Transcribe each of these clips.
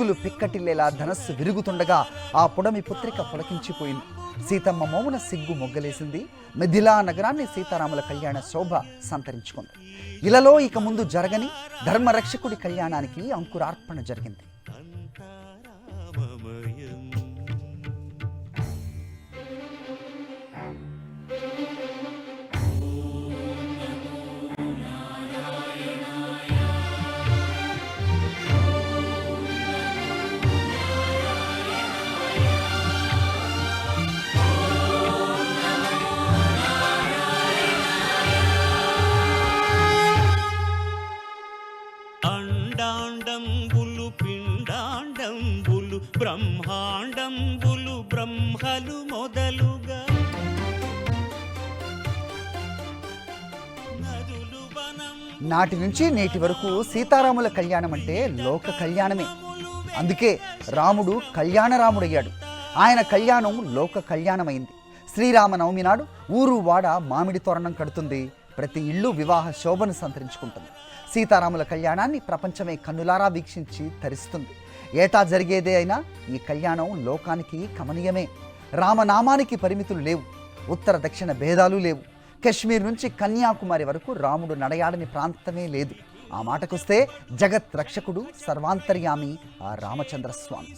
దిక్కులు పిక్కటిల్లేలా ధనస్సు విరుగుతుండగా ఆ పుడమి పుత్రిక పులకించిపోయింది. సీతమ్మ మౌన సిగ్గు మొగ్గలేసింది. మిథిలా నగరాన్ని సీతారాముల కళ్యాణ శోభ సంతరించుకుంది. ఇలాలో ఇక ముందు జరగని ధర్మరక్షకుడి కళ్యాణానికి అంకురార్పణ జరిగింది. అండాండంబులు పిండాండంబులు బ్రహ్మాండంబులు బ్రహ్మలు మొదలుగా నదులు వనం నాటి నుంచి నేటి వరకు సీతారాముల కళ్యాణం అంటే లోక కళ్యాణమే. అందుకే రాముడు కళ్యాణరాముడయ్యాడు. ఆయన కళ్యాణం లోక కళ్యాణమైంది. శ్రీరామనవమి నాడు ఊరు వాడ మామిడి తోరణం కడుతుంది. ప్రతి ఇల్లు వివాహ శోభను సంతరించుకుంటుంది. సీతారాముల కళ్యాణాన్ని ప్రపంచమే కన్నులారా వీక్షించి తరిస్తుంది. ఏటా జరిగేదే అయినా ఈ కళ్యాణం లోకానికి కమనీయమే. రామనామానికి పరిమితులు లేవు, ఉత్తర దక్షిణ భేదాలు లేవు. కశ్మీర్ నుంచి కన్యాకుమారి వరకు రాముడు నడయాడని ప్రాంతమే లేదు. ఆ మాటకొస్తే జగత్ రక్షకుడు సర్వాంతర్యామి ఆ రామచంద్రస్వామి.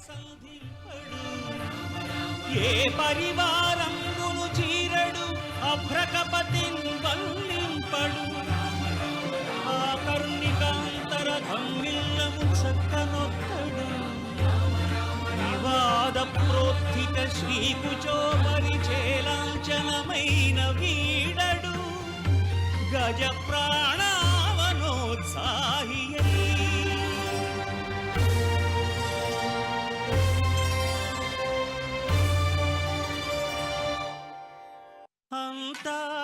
ఏ పరివారంబును చీరడు అభ్రకపతిన్ వల్లింపడు ఆ కర్ణికాంతర ధమ్మిల్లము చక్కనొక్కడు వివాద ప్రోత్థిత శ్రీకుచో పరిచేలాంఛనమైన వీడడు గజ ప్రాణావనోత్సాహి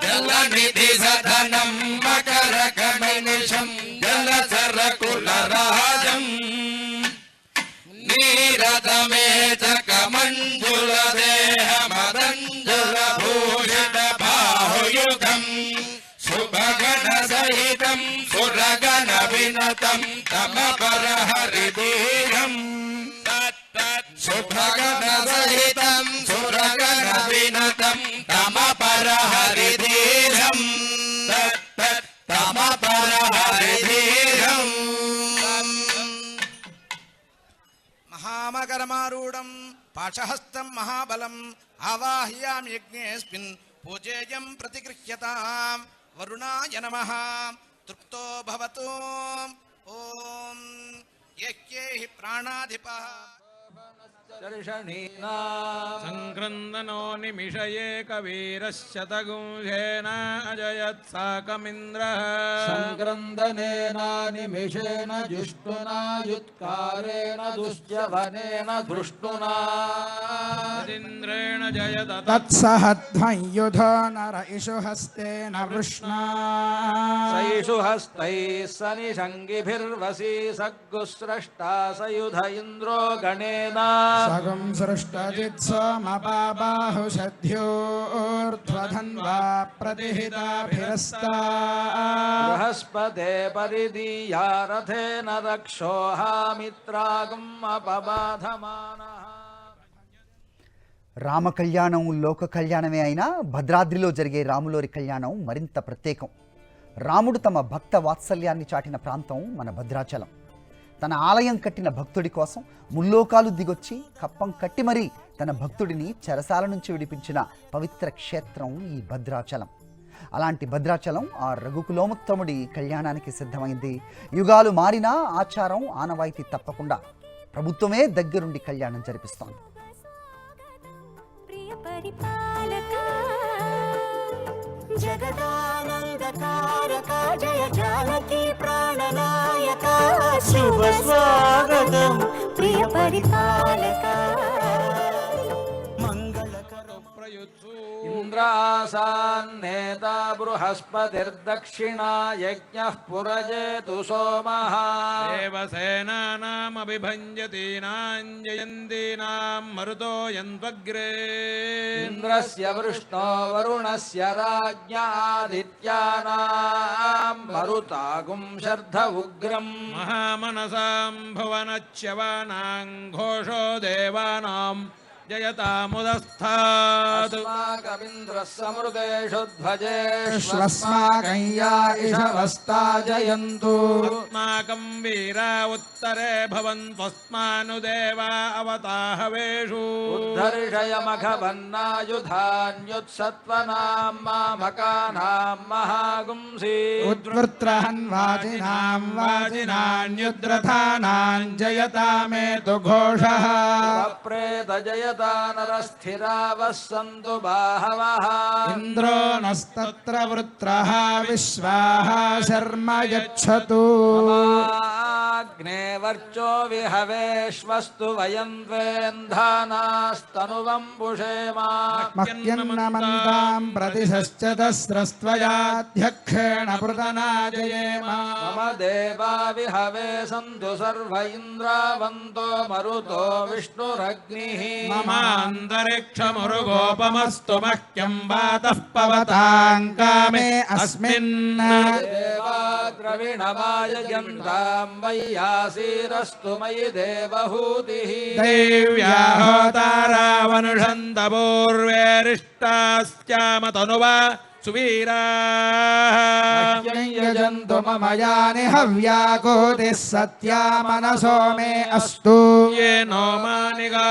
జలనిధి సదనం మకరకమనిషం జలసరకులరాజం నీరదమేచకమంజుల దేహమదంజుల భూషిత బాహుయుగం శుభగణ సహితం సురగణ వినతం తమపరహరిధీరం శుభగణ సహితం సురగణ వినతం తమపరహరిధీరం తమపరహరిధీరం మహామకరమారూఢం పాశహస్తం మహాబలం ఆవాహ్యామి యజ్ఞేస్మిన్ పూజేయం ప్రతిగృహ్యతాం వరుణాయ నమః తృప్తో భవతు ఓం యజ్ఞేహి ప్రాణాధిపః సంక్రందనో నిమిషయే కవీరశతగుంశేన అజయత్సాకమింద్రః సంక్రందనేన నిమిషేన జిష్ణునా యుత్కారేణ దుశ్యవనేన దృష్టునా ఇంద్రేణ జయత తత్సహధ్వయుధో నర ఇషు హస్తేన వృష్ణా సైషు హస్తైః సనిషంగిభిర్వసీ సగ్గుస్రష్టా సయుధ ఇంద్రో గణేన సగం సృష్టజిత్సోమపాబాహుషధ్యోర్ధ్వధన్వా ప్రతిహితాభిరస్తా బృహస్పతే పరిదీయా రథేన రక్షోహామిత్రాగం అపబాధమానః. రామ కళ్యాణం లోక కళ్యాణమే అయినా భద్రాద్రిలో జరిగే రాములోరి కళ్యాణం మరింత ప్రత్యేకం. రాముడు తమ భక్త వాత్సల్యాన్ని చాటిన ప్రాంతం మన భద్రాచలం. తన ఆలయం కట్టిన భక్తుడి కోసం ముల్లోకాలు దిగొచ్చి కప్పం కట్టి మరీ తన భక్తుడిని చెరసాల నుంచి విడిపించిన పవిత్ర క్షేత్రం ఈ భద్రాచలం. అలాంటి భద్రాచలం ఆ రఘుకులోముత్తముడి కళ్యాణానికి సిద్ధమైంది. యుగాలు మారినా ఆచారం ఆనవాయితీ తప్పకుండా ప్రభుత్వమే దగ్గరుండి కళ్యాణం జరిపిస్తోంది. జగదానందకారక జయ జానకి ప్రాణనాయక శుభ స్వాగతం ప్రియ పరిపాలక ప్రయుత్సు ఇంద్రాసాన్నేతా బృహస్పతిర్దక్షిణా యజ్ఞః పురజేతు సోమః దేవసేనానామభిభంజతీనాం జయంతీనాం మరుతో యంత్వగ్రే ఇంద్రస్య వృష్ణో వరుణస్య రాజ్ఞా ఆదిత్యానాం మరుతాగుం శర్ధ ఉగ్రం మహామనసాం భువనచ్యవానాం ఘోషో దేవానాం జయతాముదస్థాత్ अस्माकमिन्द्रः समृतेषु శ్వస్మాకయ్యా ఇషవస్తా జయంతు अस्माकं वीरा उत्तरे भवन्त्वस्मानुदेवा अवताहवेषु उद्धर्षयमघवन्नायुधान्युत्सत्त्वनां मामकानां महागुंसि ఉద్వృత్రహన్వాజినాం వాజినాన్యుద్రథానాం జయతామేతు ఘోషః प्रेत जयता नरस्थिरावः सन्तु बाहवः ఇంద్రో నస్తత్ర వృత్రః విశ్వాః శర్మ యచ్చతు अग्ने वर्चो विहवेश्वस्तु वयं द्वेन्धानास्तनुवं पुषेमा మహ్యన్నమంతాం ప్రతిశశ్చతస్రస్త్వయాధ్యక్షేణ పృతనాజయేమ मम देवा विहवे सन्तु सर्व इन्द्रावन्तो मरुतो विष्णुरग्निः ममान्तरिक्षमुरुगोपमस्तु मह्यं वातः పవతాం కామే అస్మిన్ देवाद्रविणमायजन्तां वय्यासीरस्तु मयि देवहूतिः दैव्या होतारावनुषन्तपूर्वेरिष्टास्यामतनुवा सुवीराः యజంతు మమ యాని హవ్యాకోతిः సత్యా మనసో మే అస్తు ये नो मानिगाङ्कतमच्च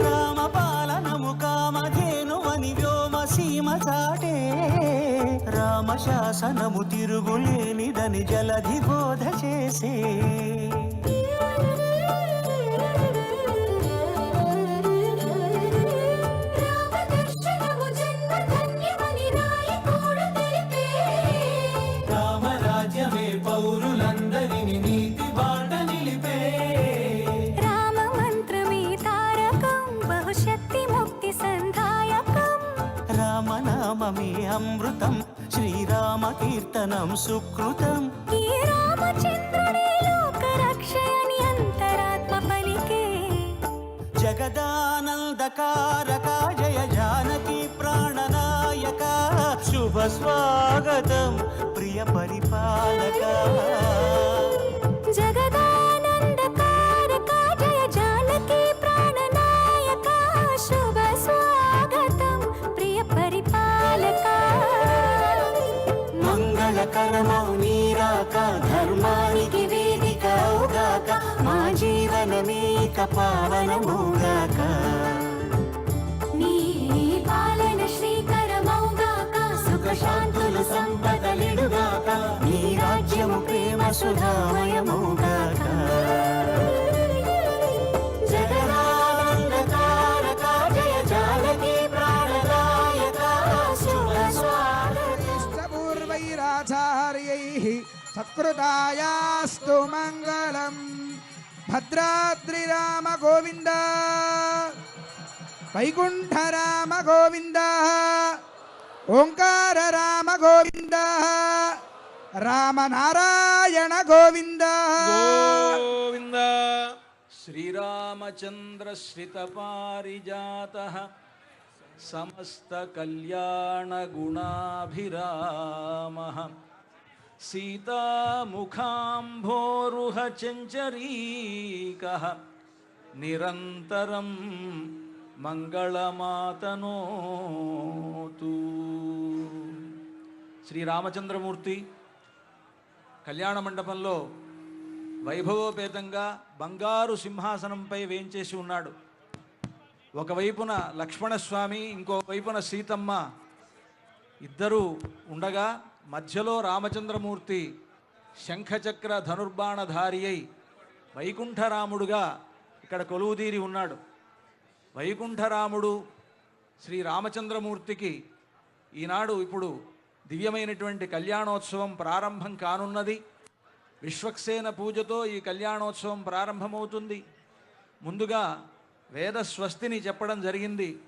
రామపాలనము కామధేనువని వ్యోమ సీమ చాటే రామశాసనము తిరుగులేనిదని జలధి బోధ చేసే రామరాజ్యమే పౌరులందరిని నీతి బాట నిలిపే రామ మంత్రమే తారకం బహుశక్తి ముక్తి సంధాయకం రామనామమే అమృతం శ్రీరామ కీర్తనం సుకృతం ఈ రామచంద్రుడే లోక రక్షయని అంతరాత్మ పలికే జగదానందకారక జయ జానకి ప్రాణనాయక శుభ స్వాగతం ప్రియ పరిపాలక జగదానందకారక జయ జానకి ప్రాణనాయక శుభ స్వాగతం ప్రియ పరిపాలక మంగళకరమౌ నీరాక ధర్మానికి వేదిక అవుగాక మా జీవనమేక పావనమౌగాక నీ పాలన శ్రీకరమౌగాక సుఖ శాంతులు సంపదలిడుగాక నీ రాజ్యము ప్రేమ సుధామయమౌగాక జగదానందకారక జయ జానకి ప్రాణదాయక శుభ స్వాగతం పూర్వైరాచార్యైః సత్కృతాయాస్తు మంగళం భద్రాద్రి రామ గోవింద వైకుంఠ రామ గోవింద ఓంకార రామ గోవింద రామనారాయణ గోవింద गोविन्द श्रीरामचन्द्रश्रितपारिजातः समस्तकल्याणगुणाभिरामः सीतामुखाम्भोरुहचञ्चरीकः निरन्तरं మంగళమాతనోతు. శ్రీరామచంద్రమూర్తి కళ్యాణ మండపంలో వైభవోపేతంగా బంగారు సింహాసనంపై వేంచేసి ఉన్నాడు. ఒకవైపున లక్ష్మణస్వామి, ఇంకో వైపున సీతమ్మ ఇద్దరూ ఉండగా మధ్యలో రామచంద్రమూర్తి శంఖచక్ర ధనుర్బాణధారి అయి వైకుంఠరాముడుగా ఇక్కడ కొలువుదీరి ఉన్నాడు. వైకుంఠరాముడు శ్రీరామచంద్రమూర్తికి ఈనాడు ఇప్పుడు దివ్యమైనటువంటి కళ్యాణోత్సవం ప్రారంభం కానున్నది. విశ్వక్సేన పూజతో ఈ కళ్యాణోత్సవం ప్రారంభమవుతుంది. ముందుగా వేద స్వస్తిని చెప్పడం జరిగింది.